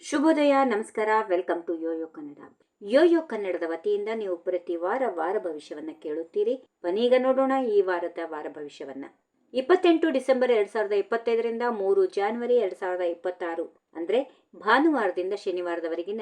ಶುಭೋದಯ, ನಮಸ್ಕಾರ. Welcome to Yoyo Kannada. Yoyo ಕನ್ನಡದ ವತಿಯಿಂದ ನೀವು ಪ್ರತಿ ವಾರ ಭವಿಷ್ಯವನ್ನ ಕೇಳುತ್ತೀರಿ. ಬನ್ನೀಗ ನೋಡೋಣ ಈ ವಾರದ ವಾರ ಭವಿಷ್ಯವನ್ನ. 28 ಡಿಸೆಂಬರ್ 2025ರಿಂದ 3 ಜಾನ್ವರಿ 2026 ಅಂದ್ರೆ ಭಾನುವಾರದಿಂದ ಶನಿವಾರದವರೆಗಿನ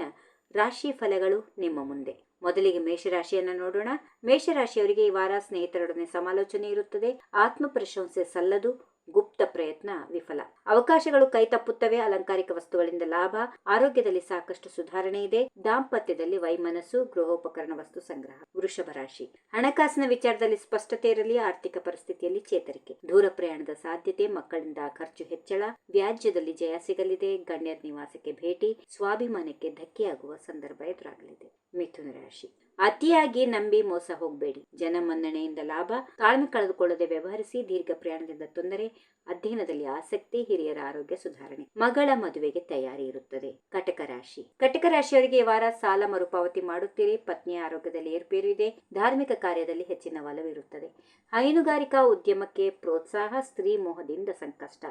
ರಾಶಿ ಫಲಗಳು ನಿಮ್ಮ ಮುಂದೆ. ಮೊದಲಿಗೆ ಮೇಷರಾಶಿಯನ್ನ ನೋಡೋಣ. ಮೇಷರಾಶಿಯವರಿಗೆ ಈ ವಾರ ಸ್ನೇಹಿತರೊಡನೆ ಸಮಾಲೋಚನೆ ಇರುತ್ತದೆ. ಆತ್ಮ ಪ್ರಶಂಸೆ ಸಲ್ಲದು. ಗುಪ್ತ ಪ್ರಯತ್ನ ವಿಫಲ. ಅವಕಾಶಗಳು ಕೈ ತಪ್ಪುತ್ತವೆ. ಅಲಂಕಾರಿಕ ವಸ್ತುಗಳಿಂದ ಲಾಭ. ಆರೋಗ್ಯದಲ್ಲಿ ಸಾಕಷ್ಟು ಸುಧಾರಣೆ ಇದೆ. ದಾಂಪತ್ಯದಲ್ಲಿ ವೈಮನಸ್ಸು. ಗೃಹೋಪಕರಣ ವಸ್ತು ಸಂಗ್ರಹ. ವೃಷಭ ರಾಶಿ. ಹಣಕಾಸಿನ ವಿಚಾರದಲ್ಲಿ ಸ್ಪಷ್ಟತೆ ಇರಲಿ. ಆರ್ಥಿಕ ಪರಿಸ್ಥಿತಿಯಲ್ಲಿ ಚೇತರಿಕೆ. ದೂರ ಪ್ರಯಾಣದ ಸಾಧ್ಯತೆ. ಮಕ್ಕಳಿಂದ ಖರ್ಚು ಹೆಚ್ಚಳ. ವ್ಯಾಜ್ಯದಲ್ಲಿ ಜಯ ಸಿಗಲಿದೆ. ಗಣ್ಯರ ನಿವಾಸಕ್ಕೆ ಭೇಟಿ. ಸ್ವಾಭಿಮಾನಕ್ಕೆ ಧಕ್ಕೆಯಾಗುವ ಸಂದರ್ಭ ಎದುರಾಗಲಿದೆ. ಮಿಥುನ ರಾಶಿ. ಅತಿಯಾಗಿ ನಂಬಿ ಮೋಸ ಹೋಗಬೇಡಿ. ಜನಮನ್ನಣೆಯಿಂದ ಲಾಭ. ತಾಳ್ಮೆ ಕಳೆದುಕೊಳ್ಳದೆ ವ್ಯವಹರಿಸಿ. ದೀರ್ಘ ಪ್ರಯಾಣದಿಂದ ತೊಂದರೆ. ಅಧ್ಯಯನದಲ್ಲಿ ಆಸಕ್ತಿ. ಹಿರಿಯರ ಆರೋಗ್ಯ ಸುಧಾರಣೆ. ಮಗಳ ಮದುವೆಗೆ ತಯಾರಿ ಇರುತ್ತದೆ. ಕಟಕ ರಾಶಿ. ಕಟಕ ರಾಶಿಯವರಿಗೆ ಈ ವಾರ ಸಾಲ ಮರುಪಾವತಿ ಮಾಡುತ್ತೀರಿ. ಪತ್ನಿಯ ಆರೋಗ್ಯದಲ್ಲಿ ಏರ್ಪೇರು ಇದೆ. ಧಾರ್ಮಿಕ ಕಾರ್ಯದಲ್ಲಿ ಹೆಚ್ಚಿನ ಒಲವಿರುತ್ತದೆ. ಹೈನುಗಾರಿಕಾ ಉದ್ಯಮಕ್ಕೆ ಪ್ರೋತ್ಸಾಹ. ಸ್ತ್ರೀ ಮೋಹದಿಂದ ಸಂಕಷ್ಟ.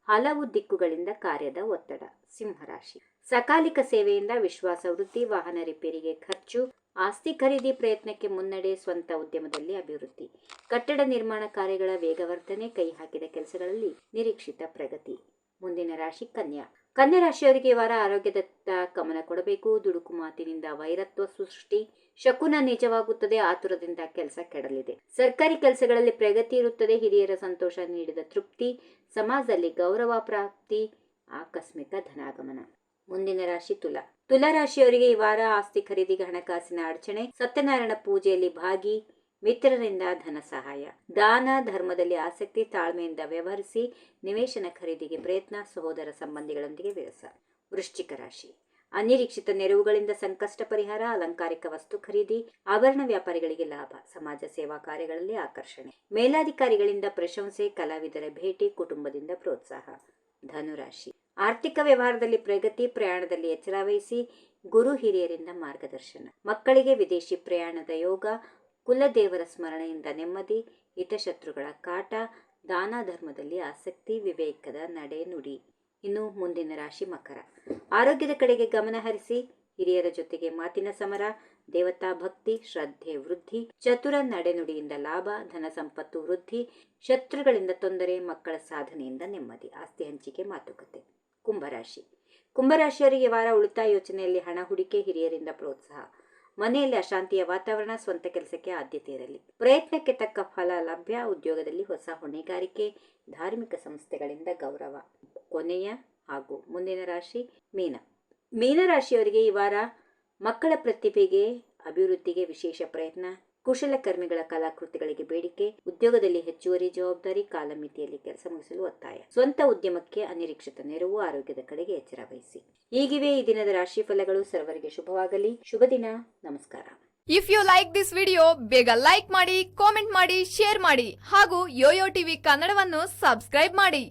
ಹಲವು ದಿಕ್ಕುಗಳಿಂದ ಕಾರ್ಯದ ಒತ್ತಡ. ಸಿಂಹರಾಶಿ. ಸಕಾಲಿಕ ಸೇವೆಯಿಂದ ವಿಶ್ವಾಸ ವೃದ್ಧಿ. ವಾಹನ ರಿಪೇರಿಗೆ ಖರ್ಚು. ಆಸ್ತಿ ಖರೀದಿ ಪ್ರಯತ್ನಕ್ಕೆ ಮುನ್ನಡೆ. ಸ್ವಂತ ಉದ್ಯಮದಲ್ಲಿ ಅಭಿವೃದ್ಧಿ. ಕಟ್ಟಡ ನಿರ್ಮಾಣ ಕಾರ್ಯಗಳ ವೇಗವರ್ಧನೆ. ಕೈ ಹಾಕಿದ ಕೆಲಸಗಳಲ್ಲಿ ನಿರೀಕ್ಷಿತ ಪ್ರಗತಿ. ಮುಂದಿನ ರಾಶಿ ಕನ್ಯಾ. ಕನ್ಯಾ ರಾಶಿಯವರಿಗೆ ಈ ವಾರ ಆರೋಗ್ಯದತ್ತ ಗಮನ ಕೊಡಬೇಕು. ದುಡುಕು ಮಾತಿನಿಂದ ವೈರತ್ವ ಸೃಷ್ಟಿ. ಶಕುನ ನಿಜವಾಗುತ್ತದೆ. ಆತುರದಿಂದ ಕೆಲಸ ಕೆಡಲಿದೆ. ಸರ್ಕಾರಿ ಕೆಲಸಗಳಲ್ಲಿ ಪ್ರಗತಿ ಇರುತ್ತದೆ. ಹಿರಿಯರ ಸಂತೋಷ ನೀಡಿದ ತೃಪ್ತಿ. ಸಮಾಜದಲ್ಲಿ ಗೌರವ ಪ್ರಾಪ್ತಿ. ಆಕಸ್ಮಿಕ ಧನಾಗಮನ. ಮುಂದಿನ ರಾಶಿ ತುಲಾ. ತುಲಾ ರಾಶಿಯವರಿಗೆ ಈ ವಾರ ಆಸ್ತಿ ಖರೀದಿಗೆ ಹಣಕಾಸಿನ ಅಡಚಣೆ. ಸತ್ಯನಾರಾಯಣ ಪೂಜೆಯಲ್ಲಿ ಭಾಗಿ. ಮಿತ್ರರಿಂದ ಧನ ಸಹಾಯ. ದಾನ ಧರ್ಮದಲ್ಲಿ ಆಸಕ್ತಿ. ತಾಳ್ಮೆಯಿಂದ ವ್ಯವಹರಿಸಿ. ನಿವೇಶನ ಖರೀದಿಗೆ ಪ್ರಯತ್ನ. ಸಹೋದರ ಸಂಬಂಧಿಗಳೊಂದಿಗೆ ವಿರಸ. ವೃಶ್ಚಿಕ ರಾಶಿ. ಅನಿರೀಕ್ಷಿತ ನೆರವುಗಳಿಂದ ಸಂಕಷ್ಟ ಪರಿಹಾರ. ಅಲಂಕಾರಿಕ ವಸ್ತು ಖರೀದಿ. ಆಭರಣ ವ್ಯಾಪಾರಿಗಳಿಗೆ ಲಾಭ. ಸಮಾಜ ಸೇವಾ ಕಾರ್ಯಗಳಲ್ಲಿ ಆಕರ್ಷಣೆ. ಮೇಲಾಧಿಕಾರಿಗಳಿಂದ ಪ್ರಶಂಸೆ. ಕಲಾವಿದರ ಭೇಟಿ. ಕುಟುಂಬದಿಂದ ಪ್ರೋತ್ಸಾಹ. ಧನುರಾಶಿ. ಆರ್ಥಿಕ ವ್ಯವಹಾರದಲ್ಲಿ ಪ್ರಗತಿ. ಪ್ರಯಾಣದಲ್ಲಿ ಎಚ್ಚರ ವಹಿಸಿ. ಗುರು ಹಿರಿಯರಿಂದ ಮಾರ್ಗದರ್ಶನ. ಮಕ್ಕಳಿಗೆ ವಿದೇಶಿ ಪ್ರಯಾಣದ ಯೋಗ. ಕುಲದೇವರ ಸ್ಮರಣೆಯಿಂದ ನೆಮ್ಮದಿ. ಹಿತಶತ್ರುಗಳ ಕಾಟ. ದಾನ ಧರ್ಮದಲ್ಲಿ ಆಸಕ್ತಿ. ವಿವೇಕದ ನಡೆ ನುಡಿ. ಇನ್ನು ಮುಂದಿನ ರಾಶಿ ಮಕರ. ಆರೋಗ್ಯದ ಕಡೆಗೆ ಗಮನ ಹರಿಸಿ. ಹಿರಿಯರ ಜೊತೆಗೆ ಮಾತಿನ ಸಮರ. ದೇವತಾ ಭಕ್ತಿ. ಶ್ರದ್ಧೆ ವೃದ್ಧಿ. ಚತುರ ನಡೆನುಡಿಯಿಂದ ಲಾಭ. ಧನ ಸಂಪತ್ತು ವೃದ್ಧಿ. ಶತ್ರುಗಳಿಂದ ತೊಂದರೆ. ಮಕ್ಕಳ ಸಾಧನೆಯಿಂದ ನೆಮ್ಮದಿ. ಆಸ್ತಿ ಹಂಚಿಕೆ ಮಾತುಕತೆ. ಕುಂಭರಾಶಿ. ಕುಂಭರಾಶಿಯವರಿಗೆ ವಾರ ಉಳಿತಾಯ ಯೋಚನೆಯಲ್ಲಿ ಹಣ ಹೂಡಿಕೆ. ಹಿರಿಯರಿಂದ ಪ್ರೋತ್ಸಾಹ. ಮನೆಯಲ್ಲಿ ಅಶಾಂತಿಯ ವಾತಾವರಣ. ಸ್ವಂತ ಕೆಲಸಕ್ಕೆ ಆದ್ಯತೆ ಇರಲಿ. ಪ್ರಯತ್ನಕ್ಕೆ ತಕ್ಕ ಫಲ ಲಭ್ಯ. ಉದ್ಯೋಗದಲ್ಲಿ ಹೊಸ ಹೊಣೆಗಾರಿಕೆ. ಧಾರ್ಮಿಕ ಸಂಸ್ಥೆಗಳಿಂದ ಗೌರವ. ಕೊನೆಯ ಹಾಗೂ ಮುಂದಿನ ರಾಶಿ ಮೀನ. ಮೀನರಾಶಿಯವರಿಗೆ ಈ ವಾರ ಮಕ್ಕಳ ಪ್ರತಿಭೆಗೆ ಅಭಿವೃದ್ಧಿಗೆ ವಿಶೇಷ ಪ್ರಯತ್ನ. ಕುಶಲಕರ್ಮಿಗಳ ಕಲಾಕೃತಿಗಳಿಗೆ ಬೇಡಿಕೆ. ಉದ್ಯೋಗದಲ್ಲಿ ಹೆಚ್ಚುವರಿ ಜವಾಬ್ದಾರಿ. ಕಾಲಮಿತಿಯಲ್ಲಿ ಕೆಲಸ ಮುಗಿಸಲು ಒತ್ತಾಯ. ಸ್ವಂತ ಉದ್ಯಮಕ್ಕೆ ಅನಿರೀಕ್ಷಿತ ನೆರವು. ಆರೋಗ್ಯದ ಕಡೆಗೆ ಎಚ್ಚರ ವಹಿಸಿ. ಹೀಗಿವೆ ಈ ದಿನದ ರಾಶಿ ಫಲಗಳು. ಸರ್ವರಿಗೆ ಶುಭವಾಗಲಿ. ಶುಭ ದಿನ. ನಮಸ್ಕಾರ. If you like this video ಬೇಗ ಲೈಕ್ ಮಾಡಿ, ಕಾಮೆಂಟ್ ಮಾಡಿ, ಶೇರ್ ಮಾಡಿ ಹಾಗೂ ಯೋಯೋ ಟಿವಿ ಕನ್ನಡವನ್ನು ಸಬ್ಸ್ಕ್ರೈಬ್ ಮಾಡಿ.